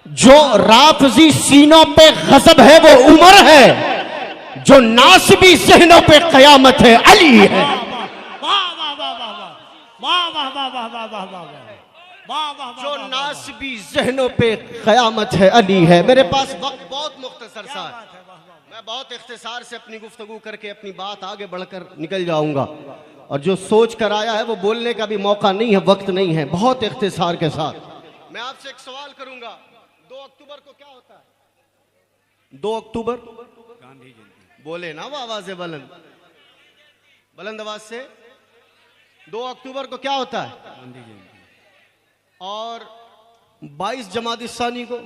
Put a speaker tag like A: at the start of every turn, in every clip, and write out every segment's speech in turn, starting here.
A: जो राफजी सीनों पे गजब है वो उमर है, जो नासबी ज़हनों पे क़यामत है अली है।
B: वाह वाह वाह वाह वाह वाह वाह वाह वाह वाह वाह वाह वाह,
A: जो नासबी ज़हनों पे क़यामत है अली है। मेरे पास वक्त बहुत मुख्तसर सा है, मैं बहुत इख्तिसार से अपनी गुफ्तगू करके अपनी बात आगे बढ़कर निकल जाऊंगा, और जो सोच कर आया है वो बोलने का भी मौका नहीं है, वक्त नहीं है। बहुत इख्तिसार के साथ मैं आपसे एक सवाल करूंगा, 2 अक्टूबर को क्या होता है? 2 अक्टूबर
B: गांधी जयंती।
A: बोले ना वो आवाज बुलंद बुलंद आवाज से। 2 अक्टूबर को क्या होता है?
B: गांधी जयंती।
A: और 22 जमादी सानी को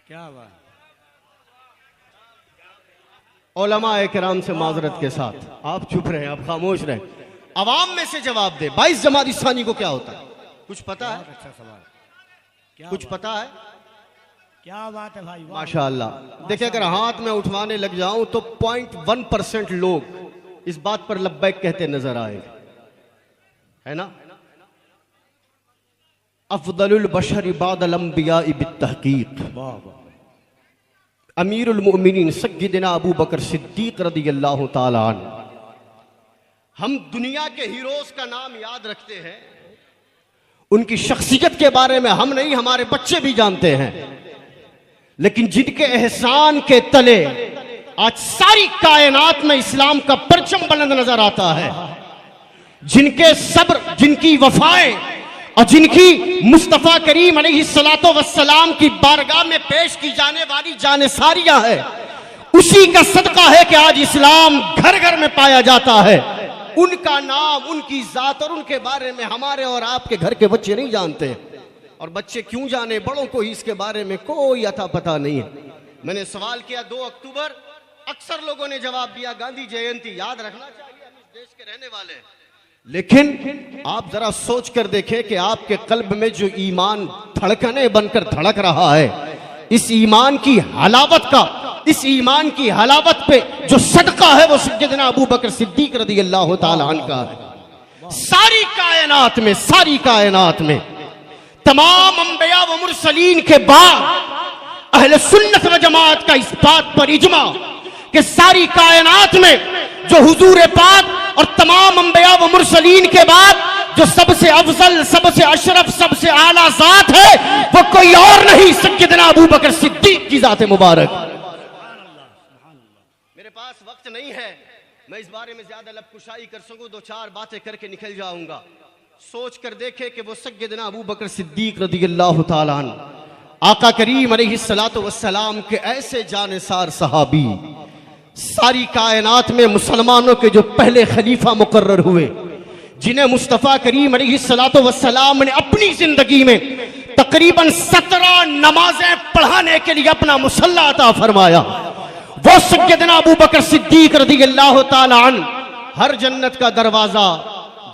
B: क्या बात।
A: उलमाए किराम से माजरत के साथ आप चुप रहे, आप खामोश रहे, अवाम में से जवाब दे। 22 जमादी सानी को क्या होता है? कुछ पता है?
B: अच्छा सवाल। क्या
A: कुछ पता है?
B: क्या बात है भाई,
A: माशाअल्लाह। देखिए, अगर हाथ में उठवाने लग जाऊं तो 0.1% लोग इस बात पर लब्बैक कहते नजर आए, है ना? अफदलुल बशर बादल अंबिया बित्तहकीक अमीरुल मोमिनीन सय्यदना अबू बकर सिद्दीक रज़ियल्लाहु ताला अन्हु। हम दुनिया के हीरोज का नाम याद रखते हैं, उनकी शख्सियत के बारे में हम नहीं, हमारे बच्चे भी जानते हैं, लेकिन जिनके एहसान के तले आज सारी कायनात में इस्लाम का परचम बुलंद नजर आता है, जिनके सब्र, जिनकी वफाएं और जिनकी मुस्तफ़ा करीम अलैहिस्सलातो वस्सलाम की बारगाह में पेश की जाने वाली जानिसारियां है, उसी का सदका है कि आज इस्लाम घर घर में पाया जाता है। उनका नाम, उनकी जात और उनके बारे में हमारे और आपके घर के बच्चे नहीं जानते, और बच्चे क्यों जाने, बड़ों को ही इसके बारे में कोई अता पता नहीं है। मैंने सवाल किया 2 अक्टूबर, अक्सर लोगों ने जवाब दिया गांधी जयंती। याद रखना चाहिए, हम इस देश के रहने वाले हैं, लेकिन आप जरा सोच कर देखें कि आपके कल्ब में जो ईमान धड़कने बनकर धड़क रहा है, इस ईमान की हलावत का, इस ईमान की हलावत पे जो सदका है वो सय्यदना अबू बकर सिद्दीक रज़ियल्लाहु ताला अन्हु का है। सारी कायनात में तमाम अंबिया व मुरसलीन के बाद अहले सुन्नत व जमात का इस बात पर इजमा कि सारी कायनात में जो हुजूर पाक और तमाम अंबिया व मुरसलीन के बाद जो सबसे अफजल, सबसे अशरफ, सबसे आला जात है वो कोई और नहीं, सय्यदना अबू बकर सिद्दीक की जात मुबारक। मेरे पास वक्त नहीं है, मैं इस बारे में ज्यादा लबकुशाई कर सकूं, 2-4 बातें करके निकल जाऊंगा। सोच कर देखे कि वो सय्यदना अबू बकर सिद्दीक रज़ियल्लाहु ताला अन्हु आका करीम अलैहिस्सलातु वस्सलाम के ऐसे जानिसार सहाबी, सारी कायनात में मुसलमानों के जो पहले खलीफा मुकर्रर हुए, जिन्हें मुस्तफ़ा करीम अलैहिस्सलातु वस्सलाम ने अपनी जिंदगी में तकरीबन 17 नमाजें पढ़ाने के लिए अपना मुसल्ला अता फरमाया, वो सय्यदना अबू बकर सिद्दीक रज़ियल्लाहु ताला अन्हु हर जन्नत का दरवाजा,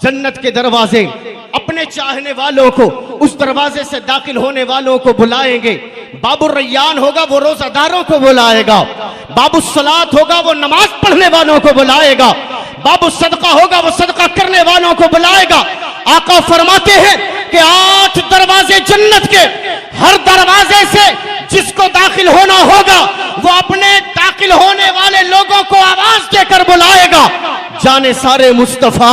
A: जन्नत के दरवाजे अपने चाहने वालों को उस दरवाजे से दाखिल होने वालों को बुलाएंगे। बाबू रैयान होगा वो रोजादारों को बुलाएगा, बाबू सलात होगा वो नमाज पढ़ने वालों को बुलाएगा, बाबू सदका होगा वो सदका करने वालों को बुलाएगा। आका फरमाते हैं कि 8 दरवाजे जन्नत के, हर दरवाजे से जिसको दाखिल होना होगा वो अपने दाखिल होने वाले लोगों को आवाज देकर बुलाएगा। जाने सारे मुस्तफा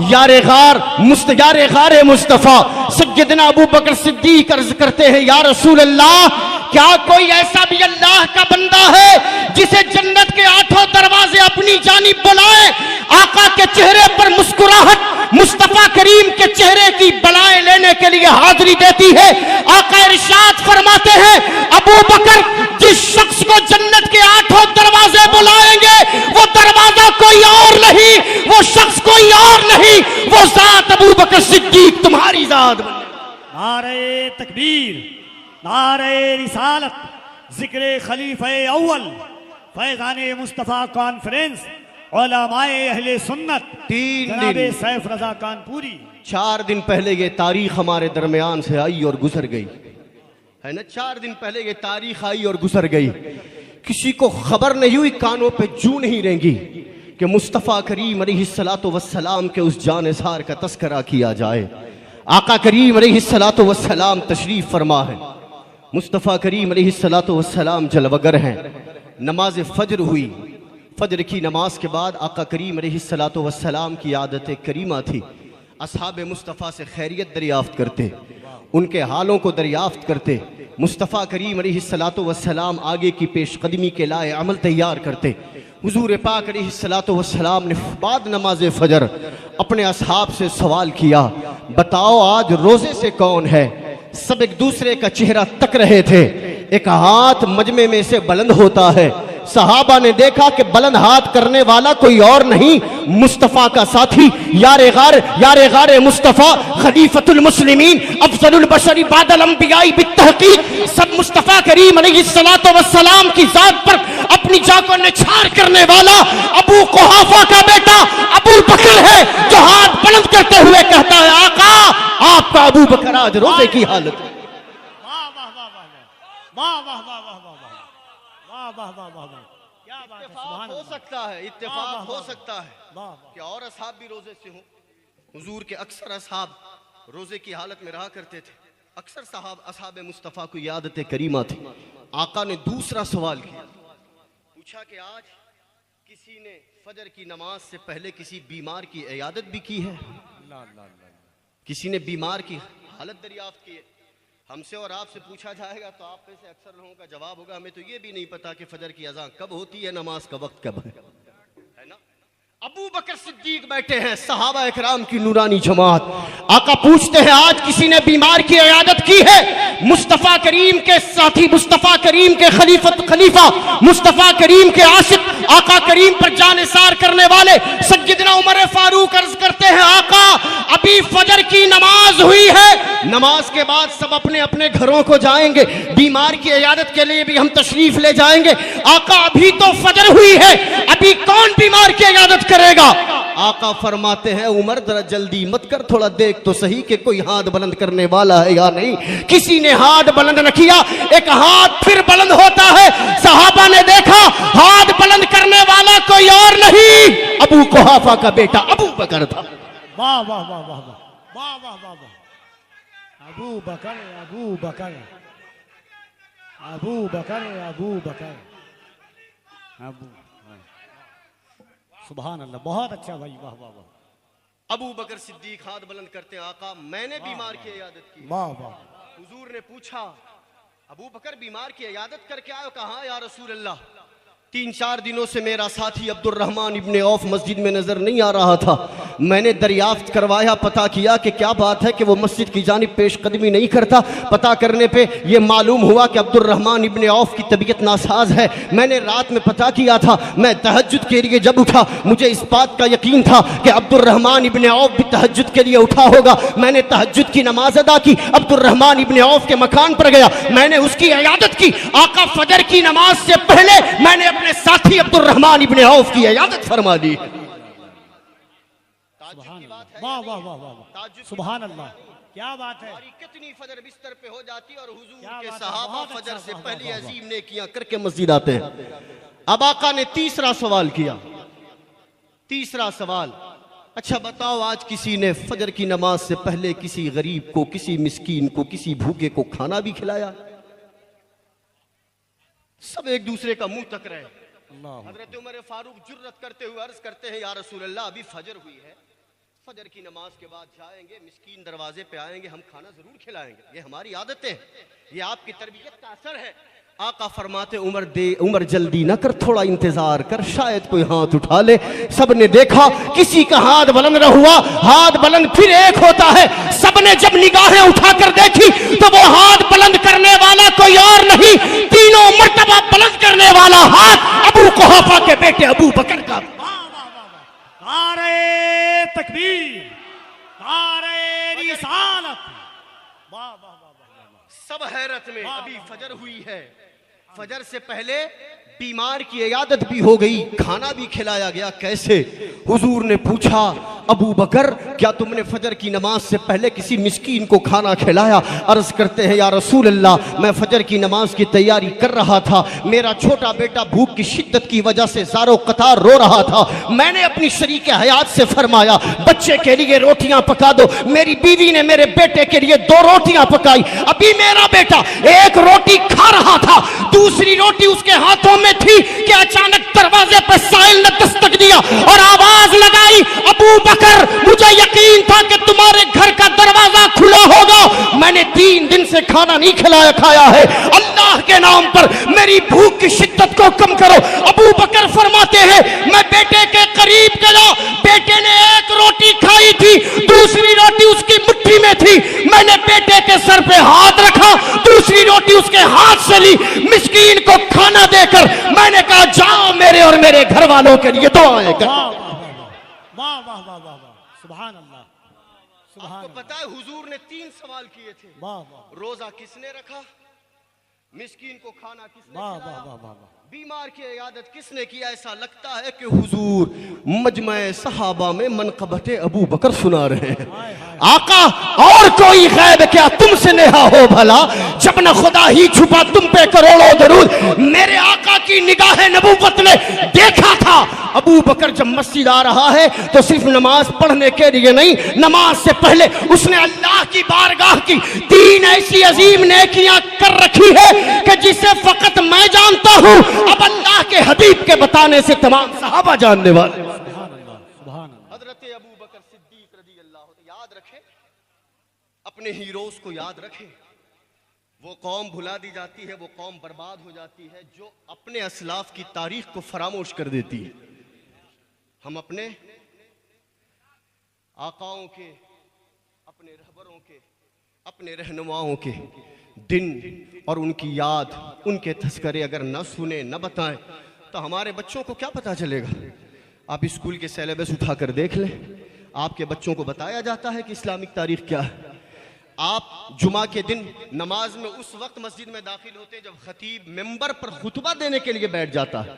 A: यारे गारे मुस्तफा सय्यदना अबू बकर सिद्दीक अर्ज करते हैं, या रसूल अल्लाह, क्या कोई ऐसा भी अल्लाह का बंदा है जिसे जन्नत के 8 दरवाजे अपनी जानिब बुलाए? आका के चेहरे पर मुस्कुराहट मुस्तफा करीम के चेहरे की बलाएं लेने के लिए हाजिरी देती है। आका इरशाद फरमाते हैं, अबू बकर जिस शख्स को जन्नत के 8 दरवाजे बुलाएंगे वो दरवाजा कोई और नहीं, वो शख्स कोई और नहीं, वो जात अबू बकर सिद्दीक तुम्हारी जात।
B: नारे तकबीर, नारे रिसालत, जिक्र खलीफे अव्वल, फैज़ाने मुस्तफ़ा कॉन्फ्रेंस, उलमाए अहले सुन्नत,
A: 3
B: जनाबे
A: दिन
B: सैफ रजा कानपुरी।
A: 4 दिन पहले ये तारीख हमारे दरमियान से आई और गुजर गई, है ना? 4 दिन पहले ये तारीख आई और गुजर गई, किसी को खबर नहीं हुई, कानों पे जू नहीं रेंगी कि मुस्तफ़ा करीम अलैहिस्सलातु वस्सलाम के उस जानिसार का तस्करा किया जाए। आका करीम अलैहिस्सलातु वस्सलाम तशरीफ फरमा है। मुस्तफ़ा करीम अलैहिस्सलातु वस्सलाम जलवगर हैं। नमाज फ़ज्र हुई। फ़ज्र की नमाज के बाद आका करीम अलैहिस्सलातु वस्सलाम की आदत करीमा थी, असहाब मुस्तफ़ा से खैरियत दरियाफ़्त करते, उनके हालों को दरियाफ़्त करते। मुस्तफ़ा करीम अलैहिस्सलातु वस्सलाम आगे की पेशकदमी के लाए अमल तैयार करते। हुज़ूर पाक अलैहिस्सलातु वस्सलाम ने बाद नमाज फ़ज्र अपने असहाब से सवाल किया, बताओ आज रोज़े से कौन है? सब एक दूसरे का चेहरा तक रहे थे। एक हाथ मजमे में से बुलंद होता है। सहाबा ने देखा कि बुलंद हाथ करने वाला कोई और नहीं, मुस्तफ़ा का साथी यारे गारे मुस्तफ़ा खलीफतुल मुस्लिमीन अफजलुल बशरी बादल अंबियाई बित्तहकीक सब मुस्तफ़ा करीम अलैहिस्सलातु वस्सलाम की जात पर अपनी जान निछार करने वाला अबू कुहाफा का बेटा अबू बकर है, जो हाथ बुलंद करते हुए कहता है, आका आपका अबू बकर आज रोजे की हालत।
B: वाह वाह वाह वाह वाह वाह वाह वाह वाह वाह वाह वाह वाह वाह, क्या बात है।
A: इत्तेफाक हो सकता है, इत्तेफाक हो सकता है
B: वाह
A: कि और असहाब भी रोजे से हों। हुजूर के अक्सर असहाब रोजे की हालत में रहा करते थे। अक्सर असहाब मुस्तफ़ा को ये आदत करीमा थी। आका ने दूसरा सवाल किया, पूछा कि आज किसी ने फजर की नमाज से पहले किसी बीमार की इयादत भी की है? किसी ने बीमार की हालत दरियाफ्त की है? हमसे और आपसे पूछा जाएगा तो आप में से अक्सर लोगों का जवाब होगा, हमें तो ये भी नहीं पता कि फजर की अज़ान कब होती है, नमाज का वक्त कब है ना। अबू बकर सिद्दीक बैठे हैं, सहाबा इकराम की नूरानी जमात। आका पूछते हैं, आज किसी ने बीमार की इयादत की है? मुस्तफ़ा करीम के साथी, मुस्तफ़ा करीम के खलीफा, मुस्तफ़ा करीम के आशिक, आका करीम पर जानिसार करने वाले सय्यदना उमर फारूक अर्ज करते हैं, आका अभी फजर की नमाज हुई है, नमाज के बाद सब अपने अपने घरों को जाएंगे, बीमार की इयादत के लिए भी हम तशरीफ ले जाएंगे। आका अभी तो फजर हुई है, अभी कौन बीमार की इयादत करेगा? आका फरमाते हैं, उमर जरा जल्दी मत कर, थोड़ा देख तो सही कि कोई हाथ बुलंद करने वाला है या नहीं। किसी ने हाथ बुलंद न किया, एक हाथ फिर बुलंद होता है। सहाबा ने देखा हाथ बुलंद करने वाला कोई और नहीं, अबू कुहाफा का बेटा अबू बकर था।
B: वाह वाह वाह वाह वाह वाह वाह वाह, अबू बकर अबू बकर अबू बकर अबू बकर अबू, सुभान अल्लाह, बहुत अच्छा भाई, वाह वाह वाह।
A: अबू बकर सिद्दीक हाथ बुलंद करते हैं, आका मैंने बीमार की इयादत की।
B: वाह वाह।
A: हुजूर ने पूछा, अबू बकर बीमार की इयादत करके आए? कहा या रसूल अल्लाह, 3-4 दिनों से मेरा साथी अब्दुर्रहमान इब्ने औफ मस्जिद में नजर नहीं आ रहा था। मैंने दरियाफ्त करवाया, पता किया कि क्या बात है कि वो मस्जिद की जानिब पेशकदमी नहीं करता। पता करने पे ये मालूम हुआ कि अब्दुर्रहमान इब्ने औफ की तबीयत नासाज है। मैंने रात में पता किया था, मैं तहज्जुद के लिए जब उठा, मुझे इस बात का यकीन था कि अब्दुर्रहमान इब्ने औफ भी तहज्जुद के लिए उठा होगा। मैंने तहज्जुद की नमाज अदा की, अब्दुर्रहमान इब्ने औफ के मकान पर गया, मैंने उसकी इयादत की। आका फजर की नमाज से पहले मैंने अपने साथी अब्दुर्रहमान इब्ने औफ की इयादत फरमा दी।
B: वाह वाह वाह वाह, सुभान अल्लाह, क्या बात है।
A: कितनी फजर बिस्तर पे हो जाती और हुजूर
B: क्या
A: के
B: बात है,
A: सहाबा
B: बहुत
A: फजर
B: अच्छा,
A: से
B: वाह,
A: पहले
B: वाह, वाह।
A: अजीम नेकियां करके मस्जिद आते हैं। अब आका ने तीसरा सवाल किया। तीसरा सवाल, अच्छा बताओ आज किसी ने फजर की नमाज से पहले किसी गरीब को, किसी मिस्कीन को, किसी भूखे को खाना भी खिलाया? सब एक दूसरे का मुंह तक रहे। हजरत उमर फारूक जुर्रत करते हुए अर्ज करते हैं, या रसूल अल्लाह अभी फजर हुई है, फजर की नमाज के बाद जाएंगे, मिस्कीन दरवाजे पे आएंगे, हम खाना जरूर खिलाएंगे, ये हमारी आदतें हैं, ये आपकी तरबियत का असर है। आका फरमाते, उमर जल्दी ना कर, थोड़ा इंतजार कर, शायद कोई हाथ उठा ले। सबने देखा किसी का हाथ बुलंद न हुआ, हाथ बुलंद फिर एक होता है। सबने जब निगाहें उठाकर देखी तो वो हाथ बुलंद करने वाला कोई और नहीं, तीनों मर्तबा बुलंद करने वाला हाथ अबू कुहाफा के बेटे अबू बकर का।
B: नारे तकबीर, नारे रिसालत, वाह वाह वाह।
A: सब हैरत में, अभी फजर हुई है, फजर से पहले बीमार की इयादत भी हो गई, खाना भी खिलाया गया, कैसे? हुजूर ने पूछा, अबू बकर क्या तुमने फजर की नमाज से पहले किसी मिस्कीन को खाना खिलाया? अर्ज करते हैं या रसूल अल्लाह, मैं फजर की नमाज की तैयारी कर रहा था, मेरा छोटा बेटा भूख की शिद्दत की वजह से ज़ारो कतार रो रहा था। मैंने अपनी शरीक हयात से फरमाया बच्चे के लिए रोटियां पका दो। मेरी बीवी ने मेरे बेटे के लिए 2 रोटियां पकाई। अभी मेरा बेटा एक रोटी खा रहा था, दूसरी रोटी उसके हाथों में थी कि अचानक दरवाजे पर साहिल ने दस्तक दिया और आवाज लगाई, अबू बकर मुझे यकीन था कि तुम्हारे घर का दरवाजा खुला होगा। मैंने 3 दिन से खाना नहीं खिलाया खाया है, अल्लाह के नाम पर मेरी भूख की शिद्दत को कम करो। अबू बकर फरमाते हैं मैं बेटे के करीब गया, बेटे ने एक रोटी खाई थी, दूसरी रोटी उसकी मुट्ठी में थी। मैंने बेटे के सर पे हाथ रखा, दूसरी रोटी उसके हाथ से ली, मिस्कीन को खाना देकर मैंने कहा जाओ मेरे और मेरे घर वालों के लिए दुआएं कर।
B: वाह वाह वाह वाह वाह, सुभान अल्लाह, सुभान
A: आपको पता है हुजूर ने 3 सवाल किए थे।
B: वाह वाह
A: रोजा किसने रखा, मिस्कीन को खाना किसने
B: वाह
A: खिलाया,
B: वाह वाह वाह,
A: बीमार की इयादत किसने किया। ऐसा लगता है कि हुजूर मजमे सहाबा में मनक़बत अबू बकर सुना रहे हैं। आका और कोई गैब क्या तुमसे नेहा हो भला, जब न खुदा ही छुपा तुम पे करोड़ों दरूद। मेरे आका की निगाह नबूवत ने देखा था अबू बकर जब मस्जिद आ रहा है तो सिर्फ नमाज पढ़ने के लिए नहीं, नमाज से पहले उसने अल्लाह की बारगाह की 3 ऐसी अजीम नेकियां कर रखी है कि जिसे फकत मैं जानता हूं, अब अल्लाह के हबीब के बताने से तमाम सहाबा जानने वाले। हजरत अबू बकर सिद्दीक रज़ी अल्लाह, याद रखें अपने हीरोज को याद रखें। वो कौम भुला दी जाती है, वो कौम बर्बाद हो जाती है जो अपने असलाफ की तारीख को फरामोश कर देती है। हम अपने आकाओं के, अपने रहबरों के, अपने रहनुमाओं के दिन और उनकी याद, उनके तस्करे अगर न सुने न बताएं तो हमारे बच्चों को क्या पता चलेगा। आप स्कूल के सिलेबस उठाकर देख लें, आपके बच्चों को बताया जाता है कि इस्लामिक तारीख क्या है। आप जुमा के दिन नमाज में उस वक्त मस्जिद में दाखिल होते हैं जब खतीब मिंबर पर खुतबा देने के लिए बैठ जाता है,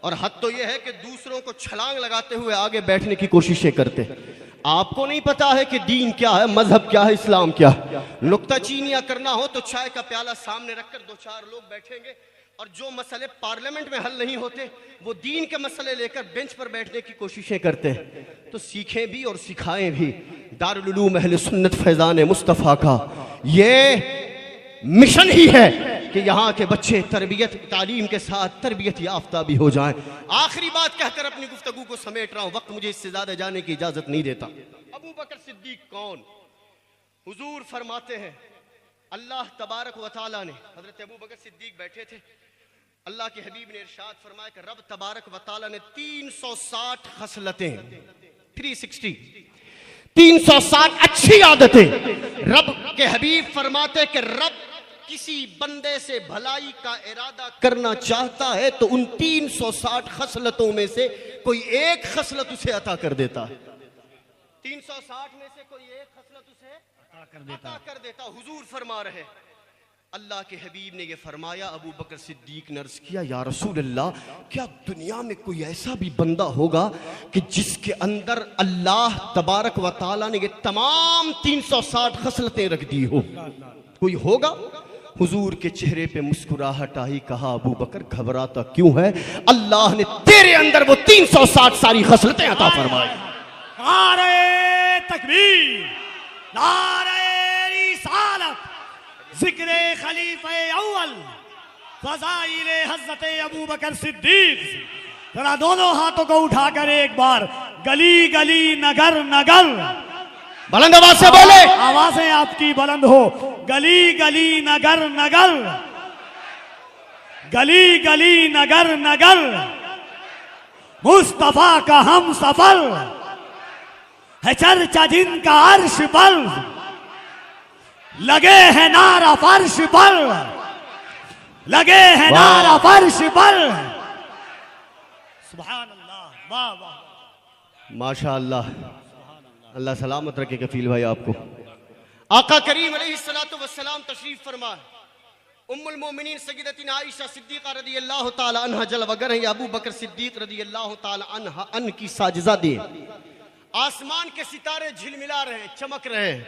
A: और हद तो यह है कि दूसरों को छलांग लगाते हुए आगे बैठने की कोशिशें करते हैं। आपको नहीं पता है कि दीन क्या है, मजहब क्या है, इस्लाम क्या है। नुक्ताचीनियां करना हो तो चाय का प्याला सामने रखकर 2-4 लोग बैठेंगे, और जो मसले पार्लियामेंट में हल नहीं होते वो दीन के मसले लेकर बेंच पर बैठने की कोशिशें करते हैं। तो सीखें भी और सिखाएं भी। दारुल उलूम अहले सुन्नत फैज़ान मुस्तफ़ा का ये मिशन ही है कि यहाँ के बच्चे तरबियत तालीम के साथ तरबियत याफ्ता भी हो जाएं। आखिरी बात कहकर अपनी गुफ्तगू को समेट रहा हूँ, वक्त मुझे इससे ज्यादा जाने की इजाजत नहीं देता। अबू बकर सिद्दीक कौन? हुजूर फरमाते हैं अल्लाह तबारक व तआला ने, हजरत अबू बकर सिद्दीक बैठे थे, अल्लाह के हबीब ने इरशाद फरमाया कि रब तबारक व तआला ने 360 खसलतें, 360 अच्छी आदतें। रब के हबीब फरमाते कि रब किसी बंदे से भलाई का इरादा करना चाहता है तो उन 360 खसलतों में से कोई एक खसलत उसे अता कर देता है। 360 में से कोई एक खसलत उसे अता कर देता। हुजूर फरमा रहे, अल्लाह के हबीब ने ये फरमाया, अबू बकर सिद्दीक ने अर्ज किया या रसूल अल्लाह, क्या दुनिया में कोई ऐसा भी बंदा होगा कि जिसके अंदर अल्लाह तबारक व तआला ने ये तमाम 360 खसलतें रख दी हो? कोई होगा? हुजूर के चेहरे पे मुस्कुराहट आई, कहा अबू बकर घबराता क्यों है, अल्लाह ने तेरे अंदर वो 360 सारी खसलतें अता फरमाई।
B: नारे तकबीर, नारे रिसालत, जिक्र खलीफे अव्वल, फज़ाइल हज़रत अबू बकर सिद्दीक। जरा दोनों हाथों को उठाकर एक बार गली गली नगर नगर,
A: बुलंद आवाज से बोले,
B: आवाजें आपकी बुलंद हो। गली गली नगर नगर, गली गली नगर नगर, मुस्तफा का हम सफर है, चर्चा जिनका अर्श पर, लगे हैं नारा फर्श पर, लगे हैं नारा फर्श पर। सुभान अल्लाह, वाह वाह,
A: माशा अल्लाह, अल्लाह सलामत रखे कफील भाई आपको। आका करीम अलैहिस्सलातु वस्सलाम तशरीफ फरमा, उम्मुल मोमिनीन सय्यदतिना आयशा सिद्दीका रज़ियल्लाहु ताला अन्हा जलवगर हैं, अबू बकर सिद्दीक रज़ियल्लाहु ताला अन्हा अन की साजिज़ादे। आसमान के सितारे झिलमिला रहे हैं, चमक रहे हैं।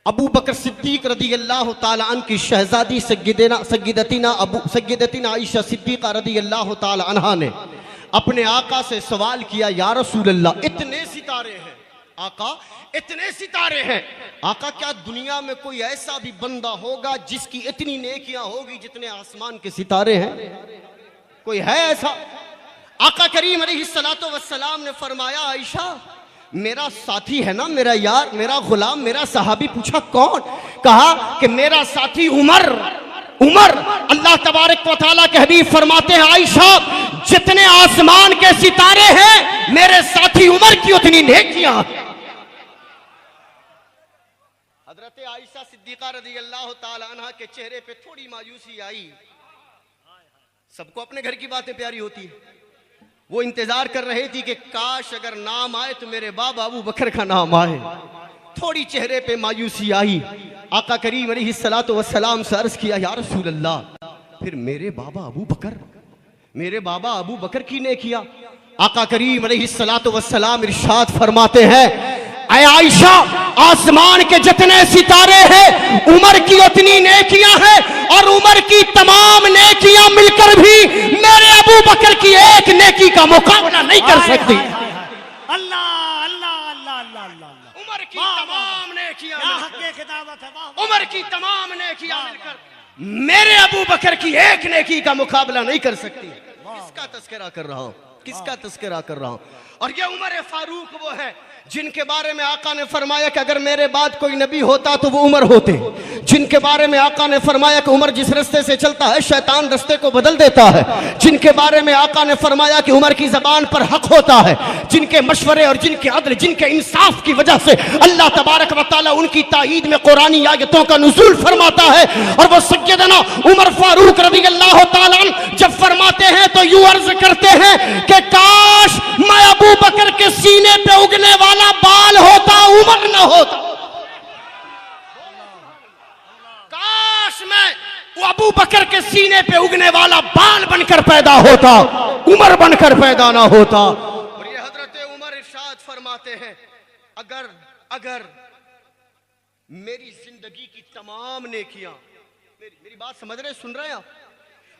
A: अबू बकर सिद्दीक रदी अल्लाह ताला अन्हा की शहजादी सय्यदतीना आयशा सिद्दीका रदी अल्लाह ताला अन्हा ने अपने आका से सवाल किया, या रसूल अल्लाह, इतने सितारे हैं आका, इतने सितारे हैं आका, क्या दुनिया में कोई ऐसा भी बंदा होगा जिसकी इतनी नेकियां होगी जितने आसमान के सितारे हैं? कोई है ऐसा? आका करीम अलैहिस्सलातु वस्सलाम ने फरमाया, आयशा मेरा साथी है ना, मेरा यार, मेरा गुलाम, मेरा सहाबी। पूछा कौन? कहा कि मेरा साथी उमर। उमर। अल्लाह तबारक व तआला के हबीब फरमाते हैं, आयशा जितने आसमान के सितारे हैं मेरे साथी उमर की उतनी नेकियां। हजरत आयशा सिद्दीका रज़ी अल्लाह ताला अन्हा के चेहरे पे थोड़ी मायूसी आई। सबको अपने घर की बातें प्यारी होती है। वो इंतजार कर रही थी कि काश अगर नाम आए तो मेरे बाबा अबू बकर का नाम आए। थोड़ी चेहरे पे मायूसी आई। आका करीम अलैहिस्सलातु वस्सलाम से अर्ज किया, या रसूल अल्लाह, फिर मेरे बाबा अबू बकर, मेरे बाबा अबू बकर की ने किया। आका करीम अलैहिस्सलातु वस्सलाम इरशाद फरमाते हैं, ऐ आयशा आसमान के जितने सितारे हैं उमर की उतनी नेकियां हैं, और उमर की तमाम नेकियां मिलकर भी मेरे अबू बकर की एक नेकी का मुकाबला नहीं कर सकती।
B: अल्लाह अल्लाह अल्लाह अल्लाह अल्लाह।
A: उमर की तमाम नेकियां
B: मिलकर,
A: उमर की तमाम नेकियां मिलकर मेरे अबू बकर की एक नेकी का मुकाबला नहीं कर सकती। किसका तस्करा कर रहा हूं? किसका तस्करा कर रहा हूं? और ये उमर फारूक वो है जिनके बारे में आका ने फरमाया कि अगर मेरे बाद कोई नबी होता तो वो उमर होते। जिनके बारे में आका ने फरमाया कि उमर जिस रास्ते से चलता है शैतान रास्ते को बदल देता है। जिनके बारे में आका ने फरमाया कि उमर की जबान पर हक होता है। जिनके मशवरे और जिनके अदल, जिनके इंसाफ की वजह से अल्लाह तबारक व तआला उनकी ताईद में कुरानी आयतों का नुज़ूल फरमाता है। और वो सय्यदना उमर फारूक रज़ी अल्लाह तआला अन्हु जब फरमाते हैं तो यूं अर्ज करते हैं कि काश मैं अबू बकर के सीने पे उगने वाला बाल होता, उमर न होता। काश मैं वो अबू बकर के सीने पे उगने वाला बाल बनकर पैदा होता, उमर बनकर पैदा ना होता। और ये हजरत उमर इरशाद फरमाते हैं, अगर अगर मेरी जिंदगी की तमाम नेकियां, मेरी बात समझ रहे, सुन रहे हैं आप?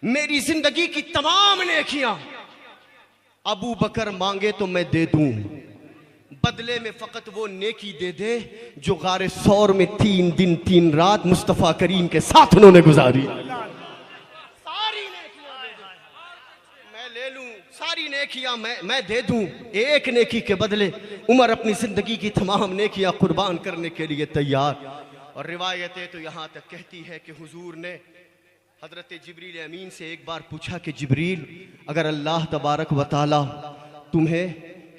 A: मेरी जिंदगी की तमाम नेकियां अबू बकर मांगे तो मैं दे दूं, बदले में फकत वो नेकी दे दे जो गारे सौर में 3 दिन 3 रात मुस्तफा करीम के साथ उन्होंने गुजारी। सारी नेकियां दे दे, मैं ले लूं, सारी नेकियां मैं दे दूं, एक नेकी के बदले उमर अपनी जिंदगी की तमाम नेकियां कुर्बान करने के लिए तैयार। और रिवायतें तो यहां तक कहती है कि हुजूर ने हजरत जिब्रील अमीन से एक बार पूछा कि जिब्रील, अगर अल्लाह तबारक व तआला तुम्हें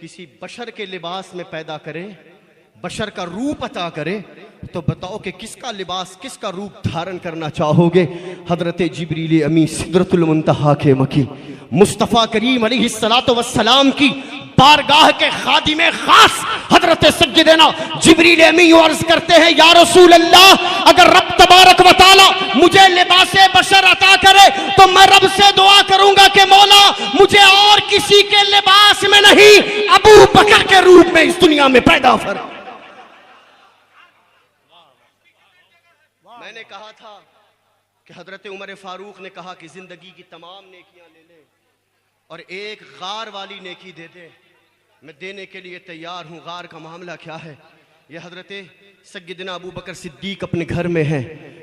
A: किसी बशर के लिबास में पैदा करे, बशर का रूप अता करे, तो बताओ कि किसका लिबास, किसका रूप धारण करना चाहोगे? हजरत जिब्रील अमीन सिदरतुल मुंतहा के मकी मुस्तफ़ा करीम अलैहिस्सलातु वस्सलाम की बारगाह के खादिमे खास हजरत सय्यदना जिब्रील अमीन अर्ज करते हैं, या रसूल अल्लाह, अगर रब तबारक व तआला मुझे लिबासे बशर अता करे तो मैं रब से दुआ करूंगा कि मौला मुझे और किसी के लिबास में नहीं, अबू बकर के रूप में इस दुनिया में पैदा फरमा। मैंने कहा था कि हजरत उमर फारूक ने कहा कि जिंदगी की तमाम नेकियां ले ले और एक गार वाली नेकी दे दे, मैं देने के लिए तैयार हूं। गार का मामला क्या है? ये हजरत सय्यदना अबू बकर सिद्दीक अपने घर में है,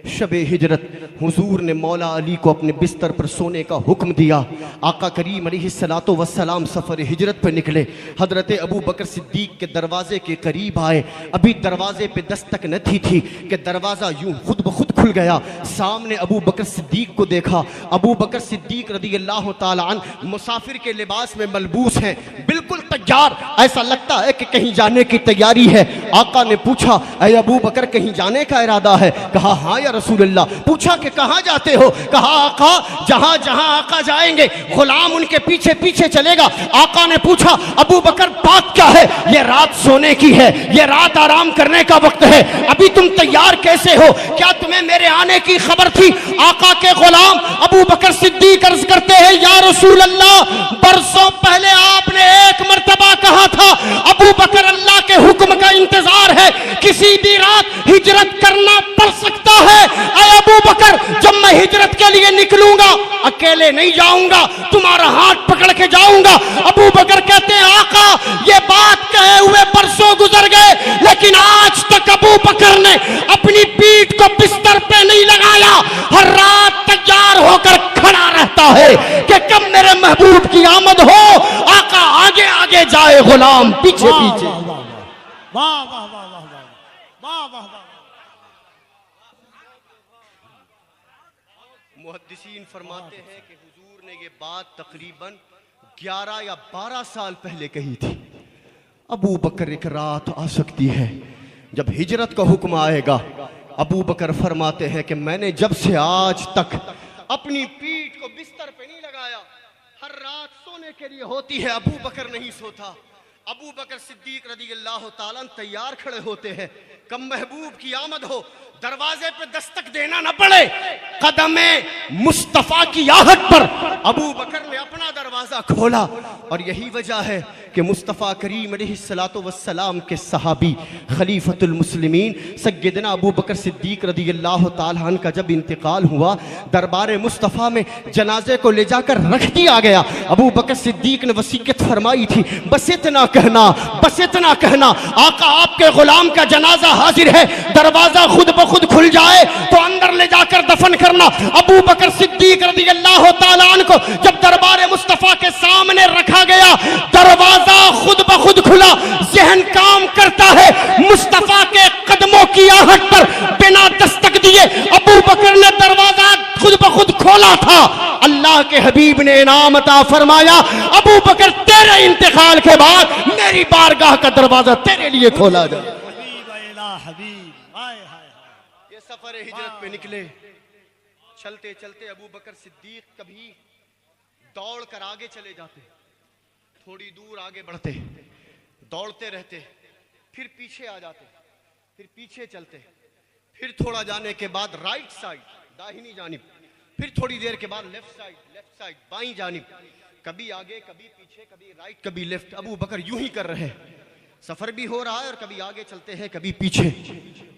A: शब हिजरत हुजूर ने मौला अली को अपने बिस्तर पर सोने का हुक्म दिया। आका करीम अलैहिस्सलातु वस्सलाम सफ़र हिजरत पर निकले। हजरत अबू बकर सिद्दीक के दरवाजे के करीब आए। अभी दरवाजे पे दस्तक न थी कि दरवाज़ा यूं खुद ब खुद खुल गया। सामने अबू बकर सिद्दीक को देखा। अबू बकर सिद्दीक रज़ी अल्लाह ताला अन्हु मुसाफिर के लिबास में मलबूस हैं, बिल्कुल तैयार, ऐसा लगता है कि कहीं जाने की तैयारी है। आका ने पूछा, ऐ अबू बकर कहीं जाने का इरादा है? कहा हाँ या रसूल अल्लाह। पूछा कि कहाँ जाते हो? कहा आका जहां जहां आका जाएंगे गुलाम उनके पीछे पीछे चलेगा। आका ने पूछा, अबू बकर बात क्या है? ये रात सोने की है, ये रात आराम करने का वक्त है, अभी तुम तैयार कैसे हो? क्या तुम्हें मेरे आने की खबर थी? आका के गुलाम अबू बकर सिद्दीक अर्ज करते हैं, या रसूल अल्लाह, बरसों पहले आपने एक मर्तबा मर्तबा कहा था अबू बकर अल्लाह के हुक्म का इंतजार है, किसी भी रात हिजरत करना पड़ सकता है। ऐ अबू बकर, जब मैं हिजरत के लिए निकलूंगा अकेले नहीं जाऊंगा, तुम्हारा हाथ पकड़ के जाऊंगा। अबू बकर कहते हैं आका, ये बात कहे हुए बरसों गुजर गए, लेकिन आज तक अबू बकर ने अपनी पीठ को बिस्तर पे नहीं लगाया। हर रात तैयार होकर खड़ा रहता है कि कब मेरे महबूब की आमद हो, आका आगे आगे जाए, गुलाम पीछे पीछे।
B: वाह वाह वाह वाह वाह वाह वाह।
A: मुहद्दिसीन फरमाते हैं कि हुजूर ने ये बात तकरीबन 11 या 12 साल पहले कही थी। अबू बकर एक रात आ सकती है जब हिजरत का हुक्म आएगा। अबू बकर फरमाते हैं कि मैंने जब से आज तक अपनी पीठ को बिस्तर पे नहीं लगाया। हर रात सोने के लिए होती है, अबू बकर नहीं सोता। अबू बकर सिद्दीक रज़ी अल्लाह ताला तैयार खड़े होते हैं, कब महबूब की आमद हो, दरवाजे पे दस्तक देना न पड़े, कदमे मुस्तफा की आहट पर अबू बकर ने अपना दरवाजा खोला। और यही वजह है कि मुस्तफा करीम अलैहिस्सलातु वस्सलाम के सहाबी खलीफतुल मुस्लिमीन सय्यदना अबू बकर सिद्दीक रज़ी अल्लाह ताला अन्हु का जब इंतकाल हुआ, दरबार मुस्तफा में जनाजे को ले जाकर रख दिया गया। अबू बकर सिद्दीक ने वसीयत फरमाई थी, बस इतना कहना आका आपके गुलाम का जनाजा हाजिर है, दरवाजा खुद ब खुद खुल जाए तो अंदर ले जाकर दफन करना। अबू बकर सिद्दीक रज़ी अल्लाह ताला अन्हु को जब दरबार मुस्तफा के सामने रखा गया, दरवाजा खुद ब खुद खुला। जहन काम करता है, मुस्तफा के कदमों की आहट पर बिना दस्तक दिए अबू बकर ने दरवाजा खुद ब खुद खोला था। अल्लाह के हबीब ने इनाम अता फरमाया, अबू बकर तेरे इंतकाल के बाद मेरी बारगाह का दरवाजा तेरे लिए खोला जाए। ये सफर हिजरत पे निकले, चलते चलते अबू बकर सिद्दीक कभी दौड़ कर आगे चले जाते, थोड़ी दूर आगे बढ़ते, दौड़ते रहते, फिर पीछे आ जाते, फिर पीछे चलते, फिर थोड़ा जाने के बाद राइट साइड दाहिनी जानिब, फिर थोड़ी देर के बाद लेफ्ट साइड बाईं जानिब, कभी आगे कभी पीछे, कभी राइट कभी लेफ्ट। अबू बकर यूं ही कर रहे, सफर भी हो रहा है और कभी आगे चलते हैं कभी पीछे।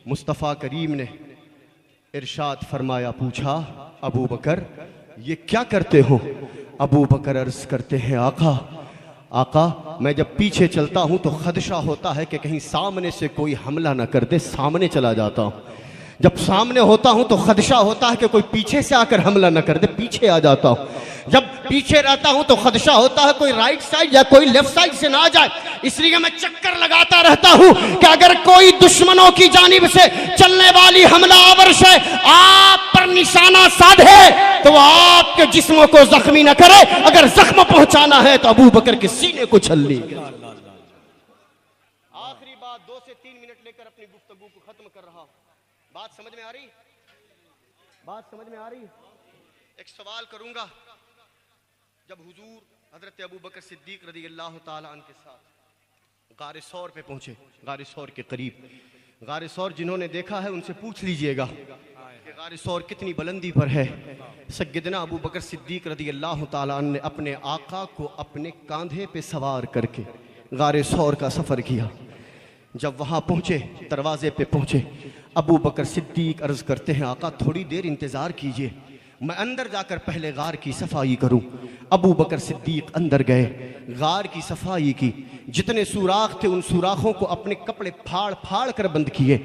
A: मुस्तफ़ा करीम ने इरशाद फरमाया, पूछा अबू बकर ये क्या करते हो? अबू बकर अर्ज करते हैं, आका मैं जब पीछे चलता हूं तो खदशा होता है कि कहीं सामने से कोई हमला ना कर दे, सामने चला जाता हूं। जब सामने होता हूं तो खदशा होता है कि कोई पीछे से आकर हमला न कर दे, पीछे आ जाता हूं। जब पीछे रहता हूं तो खदशा होता है कोई राइट साइड या कोई लेफ्ट साइड से ना आ जाए, इसलिए मैं चक्कर लगाता रहता हूं कि अगर कोई दुश्मनों की जानिब से चलने वाली हमला आवर से आप पर निशाना साधे तो आपके जिस्मों को जख्मी न करे, अगर जख्म पहुंचाना है तो अबू बकर के सीने को छल्ली। आखिरी बात 2 से 3 मिनट लेकर अपनी गुफ्तगू को खत्म कर रहा हूं। बात समझ में आ रही? बात समझ में आ रही? एक सवाल करूंगा, जब हुजूर हजरत अबू बकर सिद्दीक रज़ी अल्लाह ताला अन्हु के साथ गारे सौर पे पहुंचे, गारे सौर के करीब, गारे सौर जिन्होंने देखा है उनसे पूछ लीजिएगा कि गारे सौर कितनी बुलंदी पर है। सय्यदना अबू बकर सिद्दीक रज़ी अल्लाह ताला अन्हु ने अपने आका को अपने कांधे पे सवार करके गारे सौर का सफर किया। जब वहां पहुंचे, दरवाजे पे पहुंचे, अबू बकर सिद्दीक अर्ज करते हैं, आका थोड़ी देर इंतजार कीजिए, मैं अंदर जाकर पहले गार की सफाई करूं। अबू बकर सिद्दीक अंदर गए, गार की सफाई की, जितने सुराख थे उन सुराखों को अपने कपड़े फाड़ फाड़ कर बंद किए।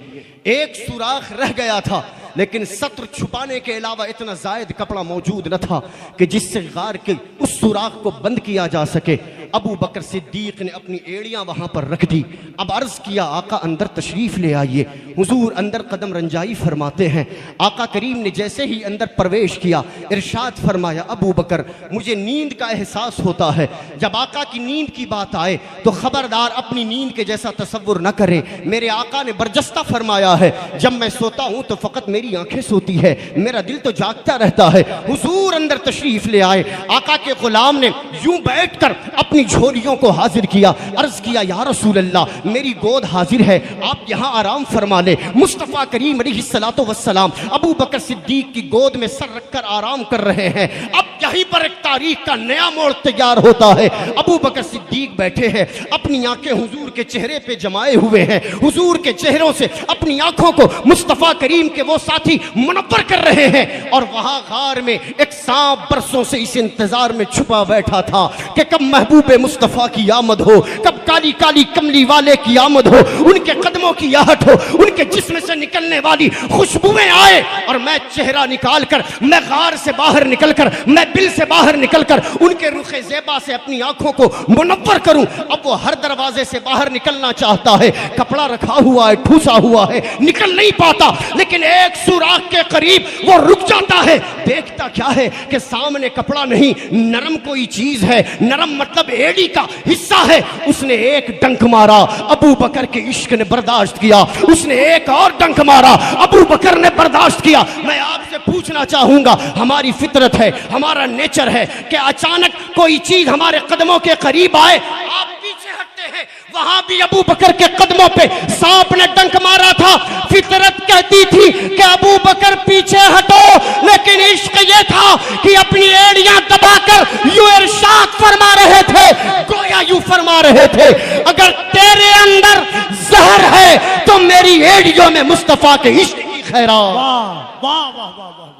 A: एक सुराख रह गया था, लेकिन सत्र छुपाने के अलावा इतना जायद कपड़ा मौजूद न था कि जिससे गार के उस सुराख को बंद किया जा सके। अबू बकर सिद्दीक ने अपनी एड़ियां वहां पर रख दी। अब अर्ज किया, आका अंदर तशरीफ ले आइए। हुजूर अंदर कदम रंजाई फरमाते हैं। आका करीम ने जैसे ही अंदर प्रवेश किया, इरशाद फरमाया, अबू बकर मुझे नींद का एहसास होता है, जब आका की नींद की बात आए तो खबरदार अपनी नींद के जैसा तसव्वुर न करें। मेरे आका ने बरजस्ता फरमाया है, जब मैं सोता हूं तो फकत मेरी आंखें सोती है, मेरा दिल तो जागता रहता है। हुजूर अंदर तशरीफ ले आए। आका के गुलाम ने यूं बैठकर अपनी झोलियों को हाजिर किया, अर्ज किया या रसूल अल्लाह मेरी गोद हाजिर है, आप यहाँ आराम फरमा ले। मुस्तफ़ा करीम अलैहिस्सलातु वस्सलाम अबू बकर सिद्दीक की गोद में सर रखकर आराम कर रहे हैं। अब यहीं पर एक तारीख का नया मोड़ तैयार होता है। अबू बकर सिद्दीक बैठे हैं, अपनी आंखें हुजूर के चेहरे पे जमाए हुए हैं, हुजूर के चेहरों से अपनी आंखों को मुस्तफ़ा करीम के वो साथी मुनव्वर कर रहे हैं। और वहां गार में एक सांप बरसों से इस इंतजार में छुपा बैठा था कि कब महबूबे मुस्तफ़ा की आमद हो, कब काली काली कमली वाले की आमद हो, उनके कदमों की आहट हो, उनके जिस्म से निकलने वाली खुशबुएं आए और मैं चेहरा निकाल कर, मैं गार से बाहर निकल कर, मैं बिल से बाहर निकल कर उनके रुखे ज़ेबा से अपनी आंखों को मुनव्वर करूं। अब वो हर दरवाजे से बाहर निकलना चाहता है, कपड़ा रखा हुआ है, ठूसा हुआ है, निकल नहीं पाता, लेकिन एक सुराख के करीब वो रुक जाता है। देखता क्या है कि सामने कपड़ा नहीं, नरम कोई चीज है, नरम मतलब एड़ी का हिस्सा है। उसने एक डंक मारा, अबू बकर के इश्क ने बर्दाश्त किया, उसने एक और डंक मारा, अबू बकर ने बर्दाश्त किया। मैं आपसे पूछना चाहूंगा, हमारी फितरत है, हमारा नेचर है कि अचानक कोई चीज हमारे कदमों के करीब आए, आप पीछे हटते हैं। वहां भी अबू बकर के कदमों पे सांप ने डंक मारा था। फितरत कहती थी कि अबू बकर पीछे हटो, लेकिन इश्क ये था कि अपनी एड़ियां दबाकर यूं इरशाद फरमा रहे थे, गोया यूं फरमा रहे थे, अगर तेरे अंदर जहर है तो मेरी एड़ियों में मुस्तफा के इश्क की खैरात।
B: वाह वाह वाह वाह वाह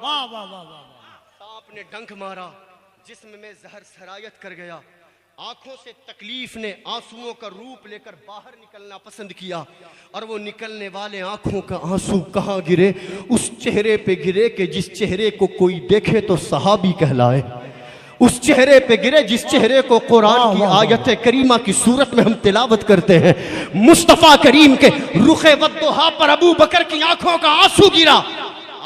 B: वाह वाह वाह वाह।
A: सांप ने डंक मारा, जिस्म में जहर सरायत कर गया। आंखों से तकलीफ ने आंसुओं का रूप लेकर बाहर निकलना पसंद किया, और वो निकलने वाले आंखों का आंसू कहां गिरे? उस चेहरे पे गिरे कि जिस चेहरे को कोई देखे तो सहाबी कहलाए, उस चेहरे पे गिरे जिस चेहरे को कुरान की आयत करीमा की सूरत में हम तिलावत करते हैं। मुस्तफ़ा करीम के रुखे वद्दुहा पर अबू बकर की आंखों का आंसू गिरा।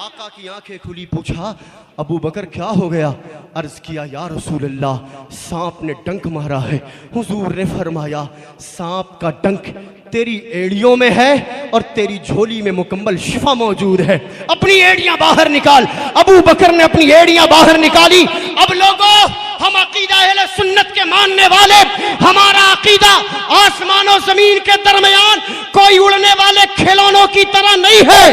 A: आका की आंखें खुली, पूछा अबू बकर क्या हो गया? अर्ज किया या रसूल अल्लाह सांप ने डंक मारा है। हुजूर ने फरमाया सांप का डंक तेरी एड़ियों में है और तेरी झोली में मुकम्मल शिफा मौजूद है, अपनी एड़ियां बाहर निकाल। अबू बकर ने अपनी एड़ियां बाहर निकाली। अब लोगों, हम अकीदा अहले सुन्नत के मानने वाले, हमारा अकीदा आसमान और जमीन के दरमियान कोई उड़ने वाले खिलौनों की तरह नहीं है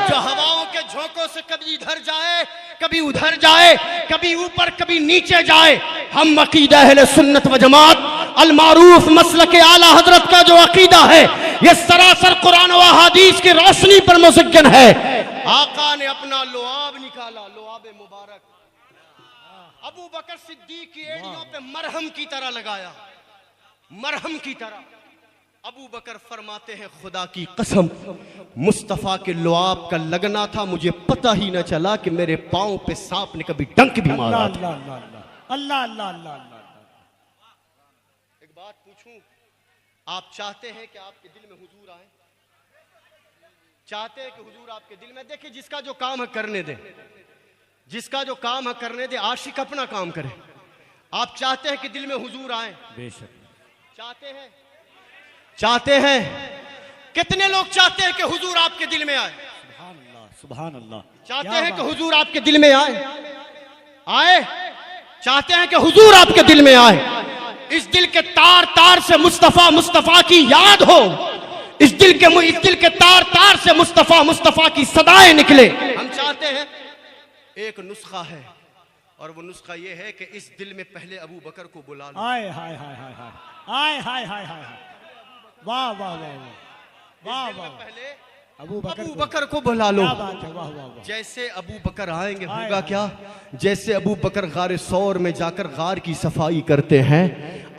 A: जो हवाओं के झोंकों से कभी इधर जाए, कभी उधर जाए, कभी ऊपर कभी नीचे जाए। हम अकीदा अहले सुन्नत व जमात अल मारूफ मसलक आला हजरत का जो अकीदा है, ये सरासर कुरान व हदीस की रोशनी पर मुसज्जन है। आका ने अपना लुआब निकाला, लुआब मुबारक अबू बकर सिद्दीक की एड़ियों पे मरहम की तरह लगाया, मरहम की तरह। अबू बकर फरमाते हैं खुदा की कसम मुस्तफ़ा के लुआब का लगना था, मुझे पता ही न चला कि मेरे पांव पे सांप ने कभी डंक भी मारा था।
B: अल्लाह अल्लाह अल्लाह अल्लाह।
A: एक बात पूछूं, आप चाहते हैं कि आपके दिल में हुजूर आए? चाहते हैं कि हुजूर आपके दिल में? देखिए, जिसका जो काम है करने दे, जिसका जो काम है करने दे, आशिक अपना काम करे। आप चाहते हैं कि दिल में हुजूर आए?
B: बेशक
A: चाहते हैं, चाहते हैं। कितने लोग चाहते हैं कि हुजूर आपके दिल में आए?
B: सुभान अल्लाह सुभान अल्लाह।
A: चाहते हैं कि हुजूर आपके दिल में आए? आए? चाहते हैं कि हुजूर आपके दिल में आए? इस दिल के तार तार से मुस्तफ़ा मुस्तफ़ा की याद हो, इस दिल के तार तार से मुस्तफ़ा मुस्तफ़ा की सदाएं निकले। हम चाहते हैं। एक नुस्खा है, और वो नुस्खा ये है कि इस दिल में पहले अबू बकर को बुला लो।
B: हाय हाय हाय हाय हाय हाय हाय हाय हाय। वाह वाह वाह वाह वाह।
A: पहले
B: अबू
A: बकर को बुला लो।
B: क्या बात है, वाह वाह वाह।
A: जैसे अबू बकर आएंगे होगा क्या? जैसे अबू बकर गार सौर में जाकर गार की सफाई करते हैं,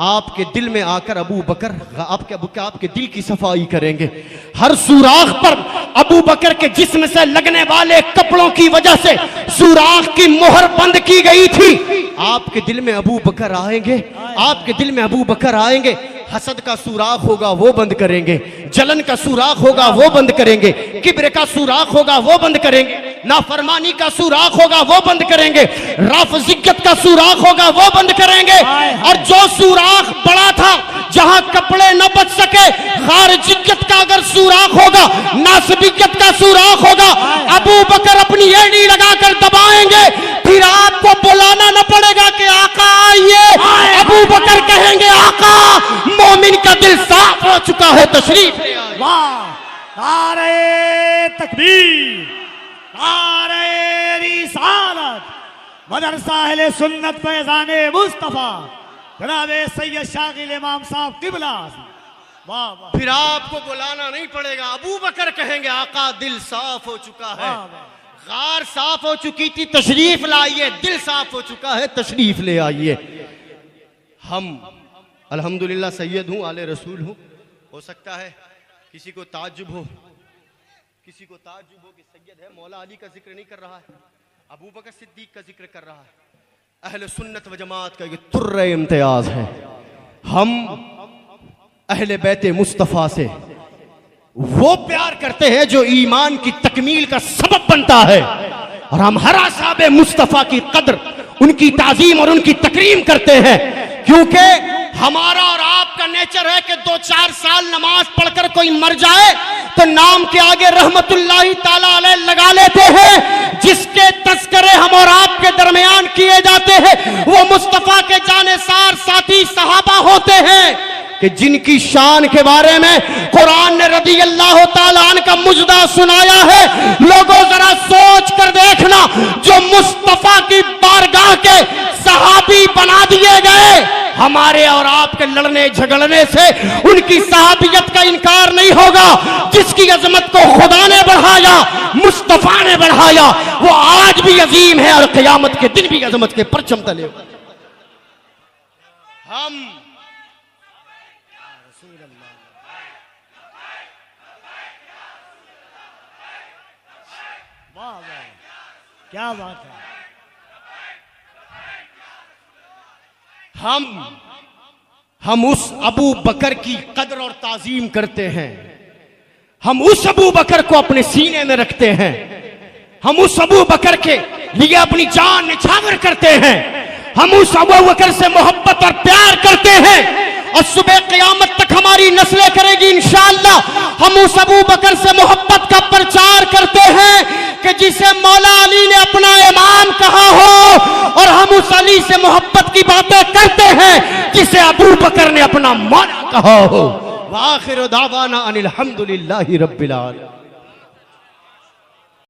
A: आपके दिल में आकर अबू बकर आपके दिल की सफाई करेंगे। हर सुराख पर अबू बकर के जिस्म से लगने वाले कपड़ों की वजह से सुराख की मोहर बंद की गई थी। आपके दिल में अबू बकर आएंगे, आपके दिल में अबू बकर आएंगे। हसद का सुराख होगा वो बंद करेंगे, जलन का सुराख होगा वो बंद करेंगे, किब्र का सुराख होगा वो बंद करेंगे, नाफरमानी का सुराख होगा वो बंद करेंगे, राफजियत का सुराख होगा वो बंद करेंगे। और जो सुराख बड़ा था जहां कपड़े न बच सके, खारिजियत का अगर सुराख होगा, नासबियत का सुराख होगा, अबू बकर अपनी एड़ी लगाकर दबाएंगे, फिर आपको बुलाना न पड़ेगा कि आका आइए। अबू बकर तशरीफ ले आइए।
B: वाह, नारे तकबीर, नारे रिसालत, मदरसा अहले सुन्नत फैज़ाने मुस्तफा जनाब सैयद शाकिल इमाम साहब किबला। वाह वाह,
A: फिर आपको बुलाना नहीं पड़ेगा, अबू बकर कहेंगे आका दिल साफ हो चुका है,
B: वाह, वाह।
A: गार साफ हो चुकी थी, तशरीफ लाइए, दिल साफ हो चुका है, तशरीफ ले आइए। हम अल्हम्दुलिल्लाह सैयद हूँ, आले रसूल हूँ। हो सकता है किसी को ताज्जुब हो कि सैयद है, मौला अली का जिक्र नहीं कर रहा है, अबू बकर सिद्दीक का जिक्र कर रहा है। अहले सुन्नत व जमात का ये तुर्रे इम्तियाज है। हम अहले बैते मुस्तफ़ा से वो प्यार करते हैं जो ईमान की तकमील का सबब बनता है, और हम हर असहाब मुस्तफ़ा की कद्र, उनकी ताजीम और उनकी तकरीम करते हैं, क्योंकि हमारा और आपका नेचर है कि 2-4 साल नमाज पढ़कर कोई मर जाए तो नाम के आगे रहमतुल्लाहि ताला अलैह लगा लेते हैं। जिसके तस्करे हम और आपके दरमियान किए जाते हैं वो मुस्तफ़ा के जानेसार साथी सहाबा होते हैं, कि जिनकी शान के बारे में कुरान ने रदी अल्लाह ताला अन्हु का मुजदा सुनाया है। लोगों जरा सोच कर देखना, जो मुस्तफ़ा की बारगाह के सहाबी बना दिए गए, हमारे और आपके लड़ने झगड़ने से उनकी सहाबियत का इनकार नहीं होगा। जिसकी अजमत को खुदा ने बढ़ाया, मुस्तफ़ा ने बढ़ाया, वो आज भी अजीम है और क़यामत के दिन भी अजमत के परचम तले होगा। हम
B: वाह वाह, क्या बात है।
A: हम उस अबू बकर की कदर और ताजीम करते हैं। हम उस अबू बकर को अपने सीने में रखते हैं। हम उस अबू बकर के लिए अपनी जान निछावर करते हैं। हम उस अबू बकर से मोहब्बत और प्यार करते हैं, और सुबह क़यामत तक हमारी नस्लें करेगी इंशाअल्लाह। हम उस अबू बकर से मोहब्बत का प्रचार करते हैं कि जिसे मौला अली ने अपना इमाम कहा हो, और हम उस अली से मोहब्बत की बातें करते हैं जिसे अबू बकर ने अपना मौला कहा हो। वाखिर दावाना अनिल हम्दुलिल्लाहि रब्बिल आलमीन।